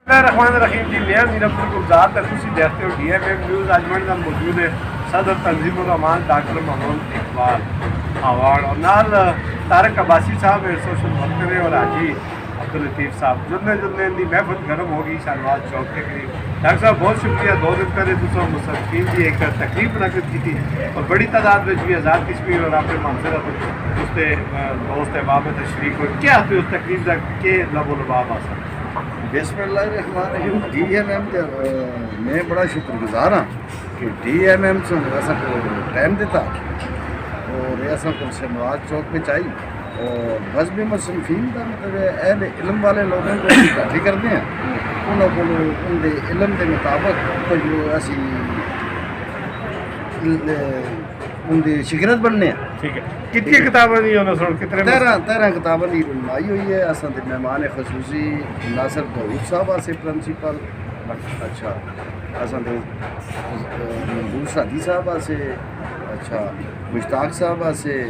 الرحمن الرحیم جی میں میرا گلزار تھی دیکھتے ہو ڈی ایم ایم نیوز اجمنٹ کا موجود ہے صدر تنظیم الرحمان ڈاکٹر محمد اقبال ایوارڈ اور نال طارق عباسی صاحب سوشل ورکر اور حاجی عبداللطیف صاحب جلنے ان کی محفل گرم ہوگی شہنواز چوک کے قریب. ڈاکٹر صاحب بہت شکریہ. 2 دن پہلے دوسرا مصنفین کی ایک تقریب منعقد کی تھی اور بڑی تعداد میں بھی آزاد کشمیر اور آپ کے معذرت اس دوست احباب میں تشریف ہوئی. کیا تھی اس تقریب کا کہ لب و لباب آسان؟ بسم اللہ الرحمن الرحیم. ڈی ایم ایم میں بڑا شکر گزار ہاں کہ ڈی ایم ایم سے کو ٹائم دیتا اور ایسا کو شہنواز چوک پہ چاہیے اور مذہبی مصنفین کا مطلب اہل علم والے لوگوں کو اکٹھے کرتے ہیں انہوں کو ان کے علم کے مطابق جو اسی ان کی شکرت بننے ہیں. ٹھیک ہے. کتنی کتابیں دی انہوں نے کتنے 13 کتابیں کی رونمائی ہوئی ہے. اصل مہمان خصوصی ناصر داؤد صاحب سے پرنسپل اچھا اصل منظور سعدی صاحب سے اچھا مشتاق صاحب سے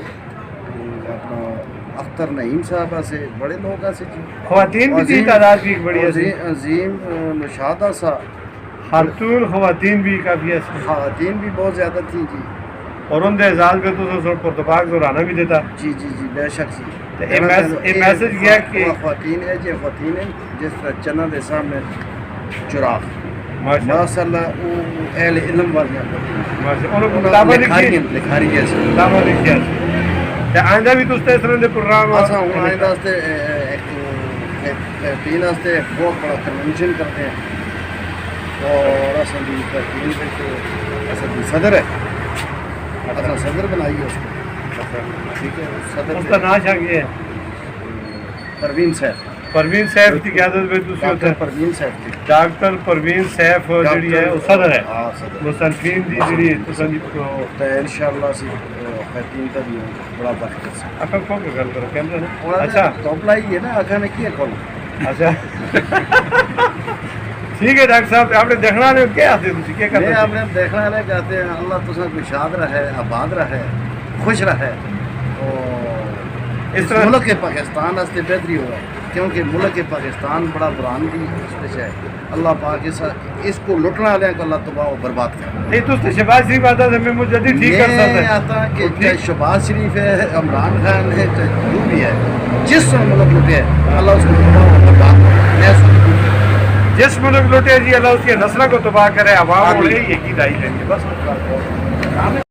اپنا اختر نعیم صاحب سے بڑے لوگ سے جی خواتین بھی تھی تعداد بھی بڑی عظیم نشادہ صاحب خاتون خواتین بھی کافی ہے خواتین بھی بہت زیادہ تھیں جی اور ان کے اعزاز پہ تو پرتفاق دہرانا بھی دیتا. جی جی جی بے شک جی. ایک میسج کیا کہ خواتین ہے جی خواتین ہیں جس طرح چنا دے سامنے چراغ ماشاء اللہ وہ اہل علم والے لکھاری ہے آئندہ بھی تو اس طرح کے پروگرام آئندہ تین واسطے بہت بڑا کنونشن کرتے ہیں اور اصل اصل صدر ہے اصل صدر بنائی ہے اس کو. ٹھیک ہے. صدر اس کا نام کیا ہے؟ پروین سیف. پروین سیف کی قیادت میں دوسری ہوتا ہے پروین سیف. ڈاکٹر پروین سیف جڑی ہے وہ صدر ہے. ہاں صدر. مصنفین دی جڑی تو انشاءاللہ سی خواتین کا بھی بڑا برکت سے اکھا کھول کے گل کرو کیمرہ نے. اچھا ٹاپ لائی ہے نا آخر میں کیا کھولو. اچھا ٹھیک ہے ڈاکٹر صاحب آپ نے دیکھنا نہیں کیا آتے کیا کرتے ہیں. آپ نے دیکھنا نہیں کہتے ہیں اللہ تو سب شاد رہے آباد رہے خوش رہے اور اس ملک کے پاکستان واسطے بہتری ہوا کیونکہ ملک کے پاکستان بڑا بران بھی اس ہے. اللہ پاک اس کو لٹنا والے کو اللہ تباہ و برباد کرے. نہیں تو شہباز شریف آتا ہے میں مجدد ٹھیک کر سکتا ہے آتا کہ چاہے شہباز شریف ہے عمران خان ہے چاہے جو بھی ہے جس ملک لٹے اللہ اس کو تباہ و برباد کرے. جس ملک لوٹے جی اللہ اس کی نسلوں کو تباہ کرے. عوام یہی دائی لیں گے بس.